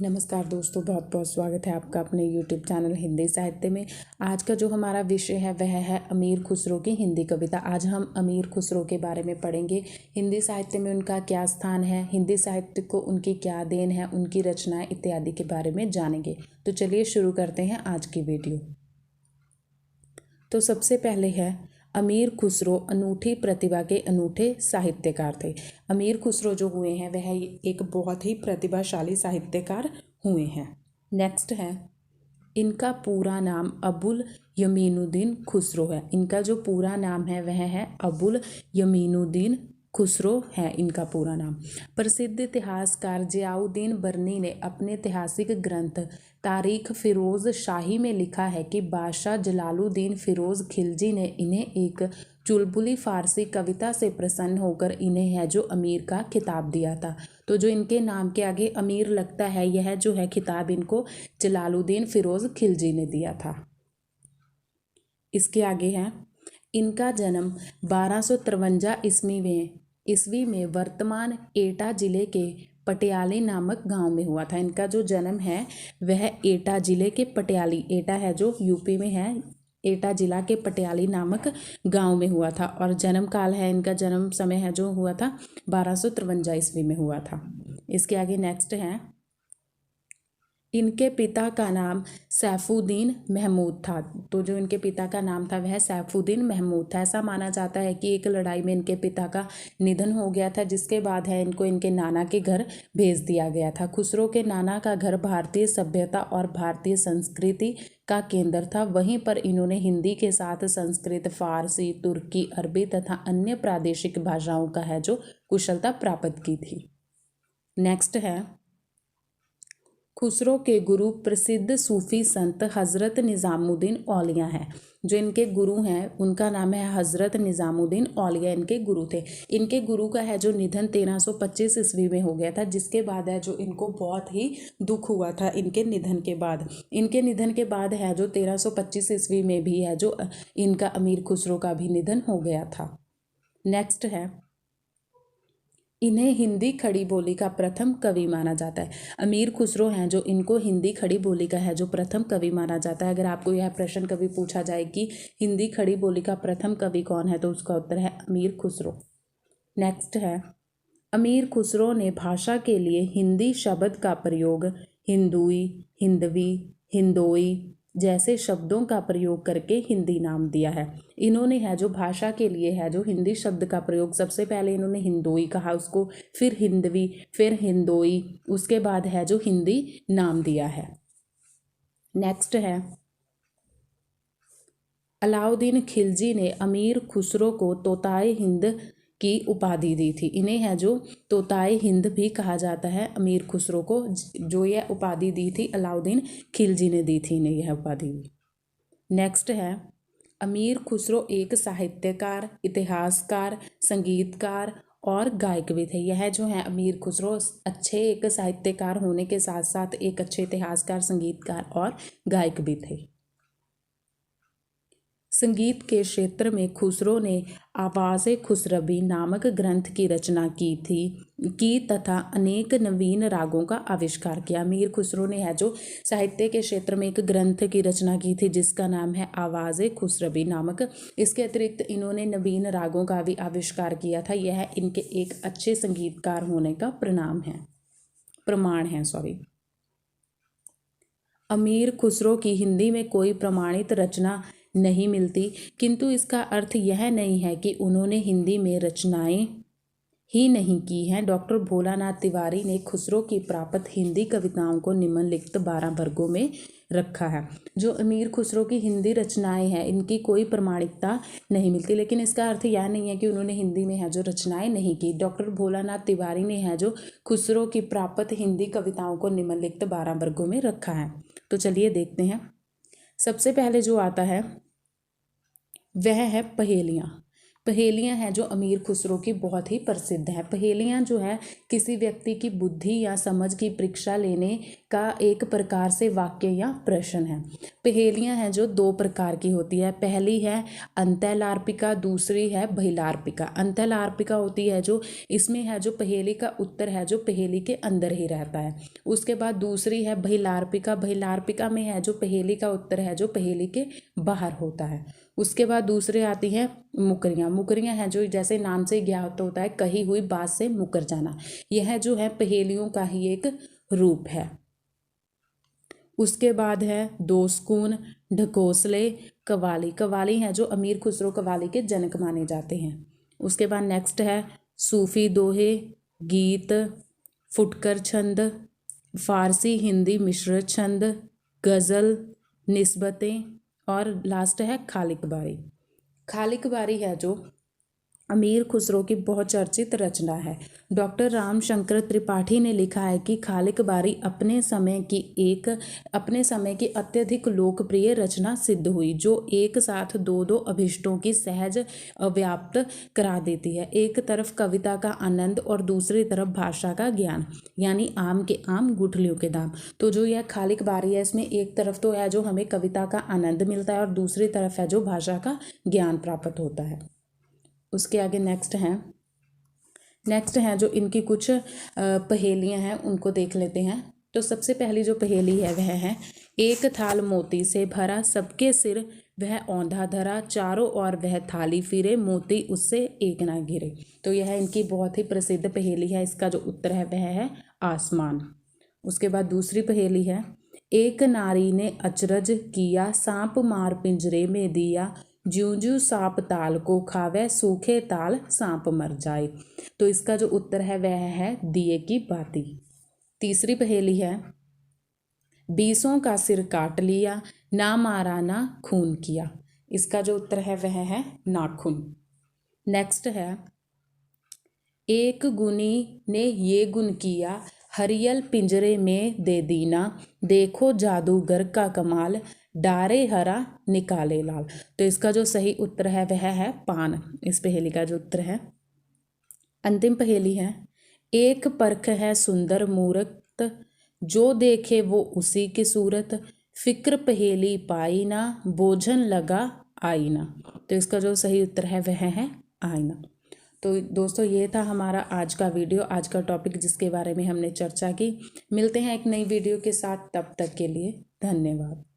नमस्कार दोस्तों, बहुत बहुत स्वागत है आपका अपने YouTube चैनल हिंदी साहित्य में। आज का जो हमारा विषय है वह है अमीर खुसरो की हिंदी कविता। आज हम अमीर खुसरो के बारे में पढ़ेंगे। हिंदी साहित्य में उनका क्या स्थान है, हिंदी साहित्य को उनकी क्या देन है, उनकी रचनाएं इत्यादि के बारे में जानेंगे। तो चलिए शुरू करते हैं आज की वीडियो। तो सबसे पहले है अमीर खुसरो अनूठी प्रतिभा के अनूठे साहित्यकार थे। अमीर खुसरो जो हुए हैं वह एक बहुत ही प्रतिभाशाली साहित्यकार हुए हैं। नेक्स्ट है, इनका पूरा नाम अबुल यमीनुद्दीन खुसरो है। इनका जो पूरा नाम है वह है अबुल यमीनुद्दीन खुसरो है इनका पूरा नाम। प्रसिद्ध इतिहासकार जियाउद्दीन बरनी ने अपने ऐतिहासिक ग्रंथ तारीख फिरोज शाही में लिखा है कि बादशाह जलालुद्दीन फिरोज खिलजी ने इन्हें एक चुलबुली फारसी कविता से प्रसन्न होकर इन्हें है जो अमीर का खिताब दिया था। तो जो इनके नाम के आगे अमीर लगता है, यह जो है खिताब इनको जलालुद्दीन फिरोज खिलजी ने दिया था। इसके आगे है, इनका जन्म 1253 ईस्वी में वर्तमान एटा जिले के पटियाली नामक गांव में हुआ था। इनका जो जन्म है वह एटा जिले के पटियाली, एटा है जो यूपी में है, एटा जिला के पटियाली नामक गांव में हुआ था। और जन्म काल है, इनका जन्म समय है जो हुआ था 1253 ईस्वी में हुआ था। इसके आगे नेक्स्ट है, इनके पिता का नाम सैफुद्दीन महमूद था। तो जो इनके पिता का नाम था वह सैफुद्दीन महमूद था। ऐसा माना जाता है कि एक लड़ाई में इनके पिता का निधन हो गया था, जिसके बाद है इनको इनके नाना के घर भेज दिया गया था। खुसरो के नाना का घर भारतीय सभ्यता और भारतीय संस्कृति का केंद्र था। वहीं पर इन्होंने हिंदी के साथ संस्कृत, फारसी, तुर्की, अरबी तथा अन्य प्रादेशिक भाषाओं का है जो कुशलता प्राप्त की थी। नेक्स्ट है, खुसरो के गुरु प्रसिद्ध सूफी संत हज़रत निज़ामुद्दीन औलिया हैं। जो इनके गुरु हैं उनका नाम है हज़रत निज़ामुद्दीन औलिया, इनके गुरु थे। इनके गुरु का है जो निधन 1325 ईस्वी में हो गया था, जिसके बाद है जो इनको बहुत ही दुख हुआ था इनके निधन के बाद। इनके निधन के बाद है जो 1325 ईस्वी में भी है जो इनका अमीर खुसरो का भी निधन हो गया था। नेक्स्ट है, इन्हें हिंदी खड़ी बोली का प्रथम कवि माना जाता है। अमीर खुसरो हैं जो इनको हिंदी खड़ी बोली का है जो प्रथम कवि माना जाता है। अगर आपको यह प्रश्न कभी पूछा जाए कि हिंदी खड़ी बोली का प्रथम कवि कौन है, तो उसका उत्तर है अमीर खुसरो। नेक्स्ट है, अमीर खुसरो ने भाषा के लिए हिंदी शब्द का प्रयोग हिंदुई, हिंदवी, हिंदोई जैसे शब्दों का प्रयोग करके हिंदी नाम दिया है। इन्होंने है जो भाषा के लिए है जो हिंदी शब्द का प्रयोग, सबसे पहले इन्होंने हिंदोई कहा उसको, फिर हिंदवी, फिर हिंदोई, उसके बाद है जो हिंदी नाम दिया है। नेक्स्ट है, अलाउद्दीन खिलजी ने अमीर खुसरो को तोताए हिंद की उपाधि दी थी। इन्हें है जो तोताए हिंद भी कहा जाता है अमीर खुसरो को। जो यह उपाधि दी थी अलाउद्दीन खिलजी ने दी थी इन्हें यह उपाधि। नेक्स्ट है, अमीर खुसरो एक साहित्यकार, इतिहासकार, संगीतकार और गायक भी थे। यह जो है अमीर खुसरो अच्छे एक साहित्यकार होने के साथ साथ एक अच्छे इतिहासकार, संगीतकार और गायक भी थे। संगीत के क्षेत्र में खुसरो ने आवाज़े खुसरबी नामक ग्रंथ की रचना की तथा अनेक नवीन रागों का आविष्कार किया। अमीर खुसरो ने है जो साहित्य के क्षेत्र में एक ग्रंथ की रचना की थी जिसका नाम है आवाज़े खुसरबी नामक। इसके अतिरिक्त इन्होंने नवीन रागों का भी आविष्कार किया था। यह इनके एक अच्छे संगीतकार होने का प्रमाण है। अमीर खुसरो की हिंदी में कोई प्रमाणित रचना नहीं मिलती, किंतु इसका अर्थ यह नहीं है कि उन्होंने हिंदी में रचनाएं ही नहीं की हैं। डॉक्टर भोलानाथ तिवारी ने खुसरो की प्राप्त हिंदी कविताओं को निम्नलिखित 12 वर्गों में रखा है। जो अमीर खुसरो की हिंदी रचनाएं हैं इनकी कोई प्रमाणिकता नहीं मिलती, लेकिन इसका अर्थ यह नहीं है कि उन्होंने हिंदी में है जो रचनाएं नहीं की। डॉक्टर भोलानाथ तिवारी ने है जो खुसरो की प्राप्त हिंदी कविताओं को निम्नलिखित 12 वर्गों में रखा है। तो चलिए देखते हैं। सबसे पहले जो आता है वह है पहेलियाँ। पहेलियाँ हैं जो अमीर खुसरो की बहुत ही प्रसिद्ध हैं। पहेलियाँ जो है किसी व्यक्ति की बुद्धि या समझ की परीक्षा लेने का एक प्रकार से वाक्य या प्रश्न है। पहेलियाँ हैं जो दो प्रकार की होती है। पहली है अंतःलार्पिका, दूसरी है बहिलार्पिका। अंतःलार्पिका होती है जो इसमें है जो पहेली का उत्तर है जो पहेली के अंदर ही रहता है। उसके बाद दूसरी है बहिलार्पिका। बहिलार्पिका में है जो पहेली का उत्तर है जो पहेली के बाहर होता है। उसके बाद दूसरे आती हैं मुकरियाँ। मुकरियाँ हैं जो जैसे नाम से ज्ञात होता है कही हुई बात से मुकर जाना। यह जो है पहेलियों का ही एक रूप है। उसके बाद है दोस्कून, ढकोसले, कवाली। कवाली है जो अमीर खुसरो कवाली के जनक माने जाते हैं। उसके बाद नेक्स्ट है सूफी दोहे, गीत, फुटकर छंद, फारसी हिंदी मिश्र छंद, गज़ल, निस्बतें और लास्ट है खालिकबारी। खालिकबारी है जो अमीर खुसरो की बहुत चर्चित रचना है। डॉक्टर रामशंकर त्रिपाठी ने लिखा है कि खालिकबारी अपने समय की अत्यधिक लोकप्रिय रचना सिद्ध हुई जो एक साथ दो दो अभिष्टों की सहज व्याप्त करा देती है। एक तरफ कविता का आनंद और दूसरी तरफ भाषा का ज्ञान, यानी आम के आम गुठलियों के दाम। तो जो यह खालिकबारी है इसमें एक तरफ तो है जो हमें कविता का आनंद मिलता है और दूसरी तरफ है जो भाषा का ज्ञान प्राप्त होता है। उसके आगे नेक्स्ट हैं जो इनकी कुछ पहेलियां हैं उनको देख लेते हैं। तो सबसे पहली जो पहेली है वह है एक थाल मोती से भरा, सबके सिर वह औंधा धरा, चारों ओर वह थाली फिरे, मोती उससे एक ना गिरे। तो यह इनकी बहुत ही प्रसिद्ध पहेली है। इसका जो उत्तर है वह है आसमान। उसके बाद दूसरी पहेली है एक नारी ने अचरज किया, सांप मार पिंजरे में दिया, ज्यों ज्यों सांप ताल को खावे, सूखे ताल सांप मर जाए। तो इसका जो उत्तर है वह है दिए की बाती। तीसरी पहेली है बीसों का सिर काट लिया, ना मारा ना खून किया। इसका जो उत्तर है वह है नाखून। नेक्स्ट है एक गुनी ने ये गुण किया, हरियल पिंजरे में दे दीना, देखो जादूगर का कमाल, डारे हरा निकाले लाल। तो इसका जो सही उत्तर है वह है पान। इस पहेली का जो उत्तर है। अंतिम पहेली है एक परख है सुंदर मूरत, जो देखे वो उसी की सूरत, फिक्र पहेली पाई ना, बोझन लगा आईना। तो इसका जो सही उत्तर है वह है आईना। तो दोस्तों ये था हमारा आज का वीडियो, आज का टॉपिक जिसके बारे में हमने चर्चा की। मिलते हैं एक नई वीडियो के साथ, तब तक के लिए धन्यवाद।